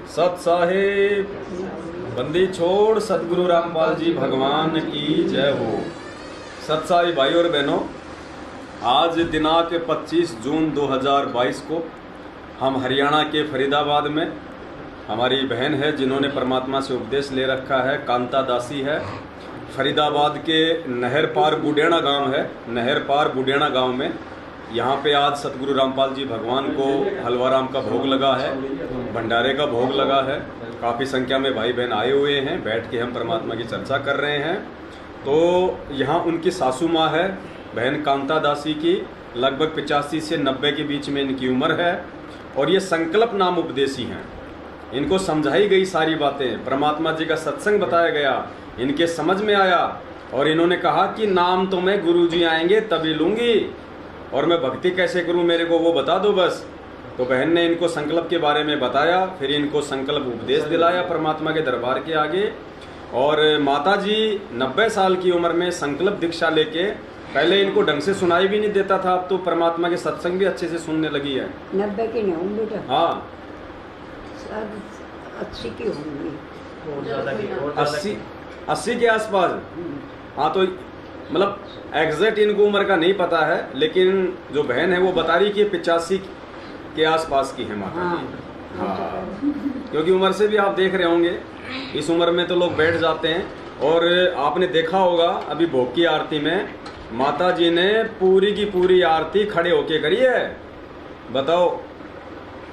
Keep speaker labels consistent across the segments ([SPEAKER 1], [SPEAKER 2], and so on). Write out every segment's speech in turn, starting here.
[SPEAKER 1] सत साहिब बंदी छोड़ सतगुरु रामपाल जी भगवान की जय हो। सत साहिब भाई और बहनों, आज दिनांक 25 जून 2022 को हम हरियाणा के फरीदाबाद में हमारी बहन है जिन्होंने परमात्मा से उपदेश ले रखा है, कांता दासी है। फरीदाबाद के नहर पार बुडेना गांव है, नहर पार बुडेना गांव में यहाँ पे आज सतगुरु रामपाल जी भगवान को हलवाराम का भोग लगा है, भंडारे का भोग लगा है। काफ़ी संख्या में भाई बहन आए हुए हैं, बैठ के हम परमात्मा की चर्चा कर रहे हैं। तो यहाँ उनकी सासू माँ है बहन कांता दासी की, लगभग 85 से 90 के बीच में इनकी उम्र है और ये संकल्प नाम उपदेशी हैं। इनको समझाई गई सारी बातें, परमात्मा जी का सत्संग बताया गया, इनके समझ में आया और इन्होंने कहा कि नाम तो मैं गुरु जी आएंगे तभी लूँगी और मैं भक्ति कैसे करूं, मेरे को वो बता दो बस। तो बहन ने इनको संकल्प के बारे में बताया, फिर इनको संकल्प उपदेश दिलाया परमात्मा के दरबार के आगे। और माता जी 90 साल की उम्र में संकल्प दीक्षा लेके, पहले इनको ढंग से सुनाई भी नहीं देता था, अब तो परमात्मा के सत्संग भी अच्छे से सुनने लगी है।
[SPEAKER 2] 90 की नहीं हूँ बेटा,
[SPEAKER 1] हाँ
[SPEAKER 2] 80 की होंगी,
[SPEAKER 1] 80 के आसपास। हाँ तो मतलब एग्जैक्ट इनको उम्र का नहीं पता है, लेकिन जो बहन है वो बता रही कि 85 के आसपास की है माता जी। हाँ क्योंकि उम्र से भी आप देख रहे होंगे, इस उम्र में तो लोग बैठ जाते हैं। और आपने देखा होगा अभी भोग की आरती में माता जी ने पूरी की पूरी आरती खड़े होके करी है। बताओ,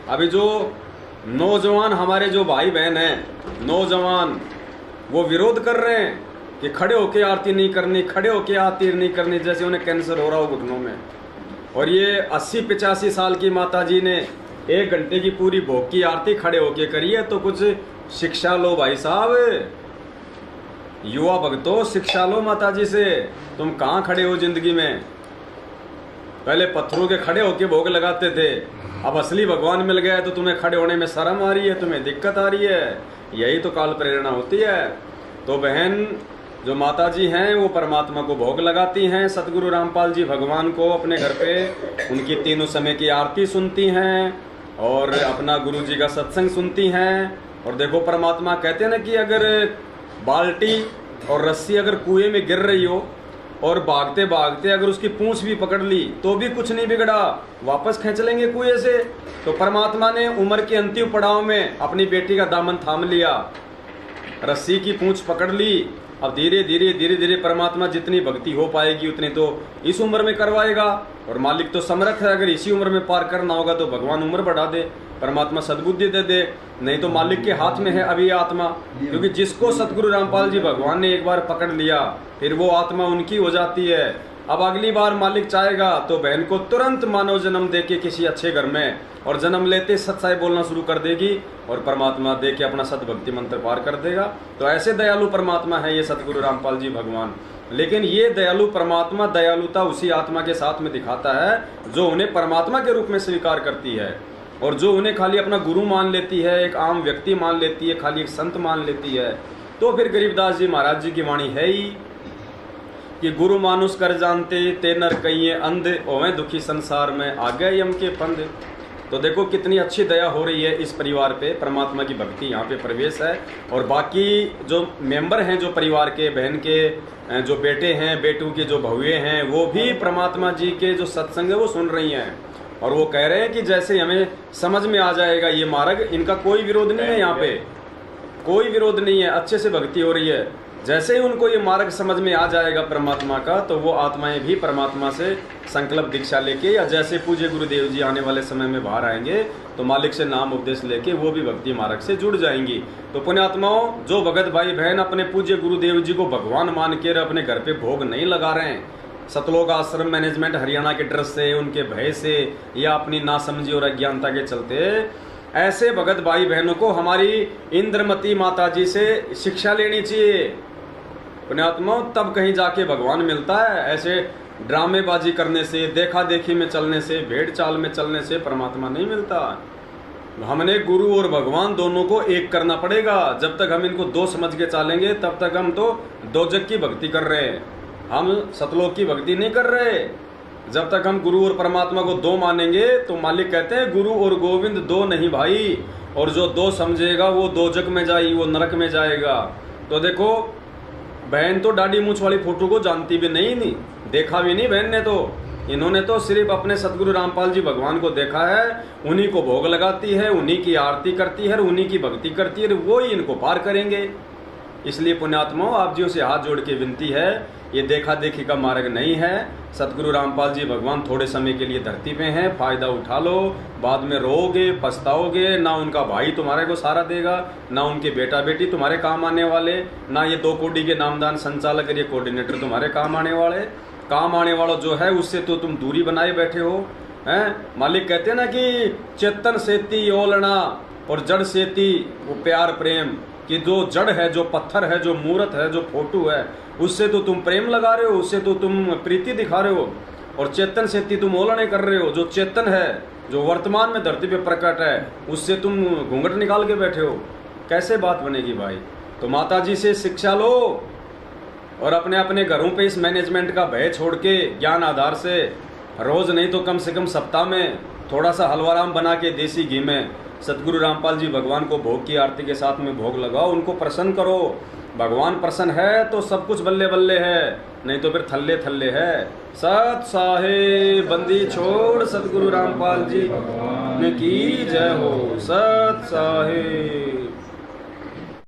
[SPEAKER 1] अभी जो नौजवान हमारे जो भाई बहन हैं, नौजवान वो विरोध कर रहे हैं कि खड़े होके आरती नहीं करनी, खड़े होके आरती नहीं करनी, जैसे उन्हें कैंसर हो रहा हो घुटनों में। और ये 80-85 साल की माता जी ने 1 घंटे की पूरी भोग की आरती खड़े होके करी है। तो कुछ शिक्षा लो भाई साहब, युवा भक्तों, शिक्षा लो माता जी से। तुम कहाँ खड़े हो जिंदगी में? पहले पत्थरों के खड़े होके भोग लगाते थे, अब असली भगवान मिल गया है तो तुम्हें खड़े होने में शर्म आ रही है, तुम्हें दिक्कत आ रही है। यही तो काल प्रेरणा होती है। तो बहन जो माता जी हैं वो परमात्मा को भोग लगाती हैं, सतगुरु रामपाल जी भगवान को अपने घर पे उनकी तीनों समय की आरती सुनती हैं और अपना गुरु जी का सत्संग सुनती हैं। और देखो परमात्मा कहते हैं ना कि अगर बाल्टी और रस्सी अगर कुएं में गिर रही हो और भागते भागते अगर उसकी पूंछ भी पकड़ ली तो भी कुछ नहीं बिगड़ा, वापस खींच लेंगे कुएं से। तो परमात्मा ने उम्र के अंतिम पड़ाव में अपनी बेटी का दामन थाम लिया, रस्सी की पूंछ पकड़ ली। अब धीरे धीरे परमात्मा जितनी भक्ति हो पाएगी उतनी तो इस उम्र में करवाएगा। और मालिक तो समर्थ है, अगर इसी उम्र में पार करना होगा तो भगवान उम्र बढ़ा दे, परमात्मा सद्बुद्धि दे दे, नहीं तो मालिक के हाथ में है अभी आत्मा। क्योंकि जिसको सतगुरु रामपाल जी भगवान ने एक बार पकड़ लिया फिर वो आत्मा उनकी हो जाती है। अब अगली बार मालिक चाहेगा तो बहन को तुरंत मानव जन्म देके किसी अच्छे घर में, और जन्म लेते सच्चाई बोलना शुरू कर देगी और परमात्मा दे के अपना सतभक्ति मंत्र पार कर देगा। तो ऐसे दयालु परमात्मा है ये सतगुरु रामपाल जी भगवान। लेकिन ये दयालु परमात्मा दयालुता उसी आत्मा के साथ में दिखाता है जो उन्हें परमात्मा के रूप में स्वीकार करती है, और जो उन्हें खाली अपना गुरु मान लेती है, एक आम व्यक्ति मान लेती है, खाली एक संत मान लेती है। तो फिर गरीबदास जी महाराज जी की वाणी है ही कि गुरु मानुष कर जानते ते नर कहिए अंध, ओवे दुखी संसार में आ गए यम के फंद। तो देखो कितनी अच्छी दया हो रही है इस परिवार पे, परमात्मा की भक्ति यहाँ पे प्रवेश है। और बाकी जो मेंबर हैं जो परिवार के, बहन के जो बेटे हैं, बेटों के जो बहुए हैं, वो भी परमात्मा जी के जो सत्संग है वो सुन रही हैं। और वो कह रहे हैं कि जैसे हमें समझ में आ जाएगा ये मार्ग, इनका कोई विरोध नहीं है, यहाँ पे कोई विरोध नहीं है, अच्छे से भक्ति हो रही है। जैसे ही उनको ये मार्ग समझ में आ जाएगा परमात्मा का, तो वो आत्माएं भी परमात्मा से संकल्प दीक्षा लेके, या जैसे पूज्य गुरुदेव जी आने वाले समय में बाहर आएंगे तो मालिक से नाम उपदेश लेके वो भी भक्ति मार्ग से जुड़ जाएंगी। तो पुण्यात्माओं, जो भगत भाई बहन अपने पूज्य गुरुदेव जी को भगवान मान के अपने घर पे भोग नहीं लगा रहे हैं, सतलोक आश्रम मैनेजमेंट हरियाणा के डर से, उनके भय से, या अपनी नासमझी और अज्ञानता के चलते, ऐसे भगत भाई बहनों को हमारी इंद्रमती माता जी से शिक्षा लेनी चाहिए। पुण्यात्मा, तब कहीं जाके भगवान मिलता है। ऐसे ड्रामेबाजी करने से, देखा देखी में चलने से, भेड़ चाल में चलने से परमात्मा नहीं मिलता। हमने गुरु और भगवान दोनों को एक करना पड़ेगा। जब तक हम इनको दो समझ के चलेंगे तब तक हम तो दोजक की भक्ति कर रहे हैं, हम सतलोक की भक्ति नहीं कर रहे। जब तक हम गुरु और परमात्मा को दो मानेंगे तो मालिक कहते हैं गुरु और गोविंद दो नहीं भाई, और जो दो समझेगा वो दोजक में जाएगी, वो नरक में जाएगा। तो देखो बहन तो दाढ़ी मूछ वाली फोटो को जानती भी नहीं, देखा भी नहीं बहन ने, तो इन्होंने तो सिर्फ अपने सतगुरु रामपाल जी भगवान को देखा है, उन्हीं को भोग लगाती है, उन्हीं की आरती करती है, उन्हीं की भक्ति करती है, वो ही इनको पार करेंगे। इसलिए पुण्यात्माओं आप जी से हाथ जोड़ के विनती है, ये देखा देखी का मार्ग नहीं है। सतगुरु रामपाल जी भगवान थोड़े समय के लिए धरती पे हैं, फायदा उठा लो, बाद में रोओगे पछताओगे। ना उनका भाई तुम्हारे को सहारा देगा, ना उनके बेटा बेटी तुम्हारे काम आने वाले, ना ये 2 कोड़ी के नामदान संचालक और ये कोऑर्डिनेटर तुम्हारे काम आने वाले। काम आने वाला जो है उससे तो तुम दूरी बनाए बैठे हो हैं। मालिक कहते हैं ना कि चेतन सेती ओलना और जड़ सेती वो प्यार प्रेम, कि जो जड़ है, जो पत्थर है, जो मूर्त है, जो फोटो है, उससे तो तुम प्रेम लगा रहे हो, उससे तो तुम प्रीति दिखा रहे हो, और चेतन सेती तुम ओलने कर रहे हो। जो चेतन है, जो वर्तमान में धरती पे प्रकट है, उससे तुम घूंघट निकाल के बैठे हो। कैसे बात बनेगी भाई? तो माता जी से शिक्षा लो और अपने अपने घरों पे इस मैनेजमेंट का भय छोड़ के ज्ञान आधार से रोज नहीं तो कम से कम सप्ताह में थोड़ा सा हलवाराम बना के देसी घी में सतगुरु रामपाल जी भगवान को भोग की आरती के साथ में भोग लगाओ, उनको प्रसन्न करो। भगवान प्रसन्न है तो सब कुछ बल्ले बल्ले है, नहीं तो फिर थल्ले थल्ले है। सत साहेब बंदी छोड़ सतगुरु रामपाल जी की जय हो। सत साहेब।